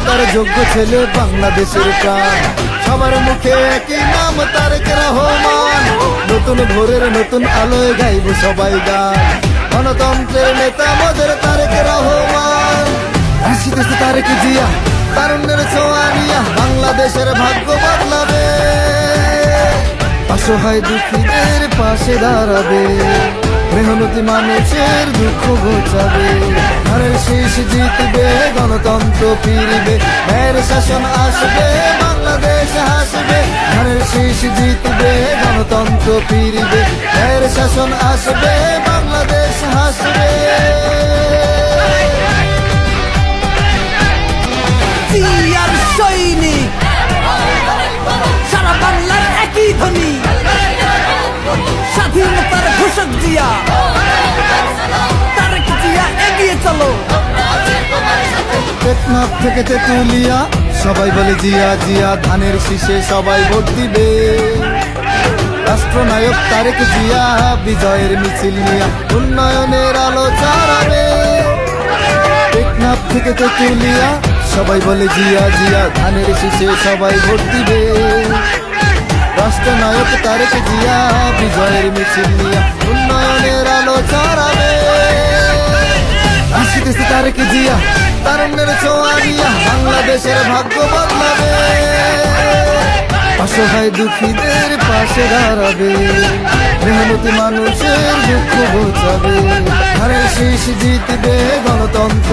নেতার যোগ্য ছেলে বাংলাদেশের প্রাণ। সবার মুখে একই নাম তারেক রহমান। নতুন ভোরের নতুন আলোয় গাইব সবাই গান। গণতন্ত্রের নেতা আমাদের তারেক রহমান। আসিতেছে তারেক জিয়া, তারুণ্যের ছোঁয়া নিয়া বাংলাদেশের ভাগ্য বদলাবে। অসহায় দুঃখীদের পাশে দাঁড়াবে, মেহনতি মানুষের দুঃখ ঘোচাবে। ধানের শীষ জিতবে, গণতন্ত্র ফিরবে, ন্যায়ের শাসন আসবে, বাংলাদেশ হাসবে। ধানের শীষ জিতবে, গণতন্ত্র ফিরবে, ন্যায়ের শাসন আসবে, বাংলাদেশ হাসবে। জিয়ার সৈনিক, সারা বাংলার একই ধ্বনি, স্বাধীনতার ঘোষক জিয়া, তারেক জিয়া এগিয়ে চলো। টেকনাফ থেকে তেতুলিয়া সবাই বলে জিয়া জিয়া, ধানের শীষে সবাই ভোট দিবে। রাষ্ট্রনায়ক তারেক জিয়া বিজয়ের মিছিল নিয়া উন্নয়নের আলো ছড়াবে। টেকনাফ থেকে তেতুলিয়া সবাই বলে জিয়া জিয়া, ধানের শীষে সবাই ভোট দিবে। রাষ্ট্রনায়ক তারেক জিয়া বিজয়ের মিছিল নিয়া উন্নয়নের আলো ছড়াবে। আসিতেছে তারেক জিয়া, তারুণ্যের ছোঁয়া নিয়া বাংলাদেশের ভাগ্য বদলাবে। অসহায় দুঃখীদের পাশে দাঁড়াবে, মেহনতি মানুষের দুঃখ ঘোচাবে। ধানের শীষ জিতবে, গণতন্ত্র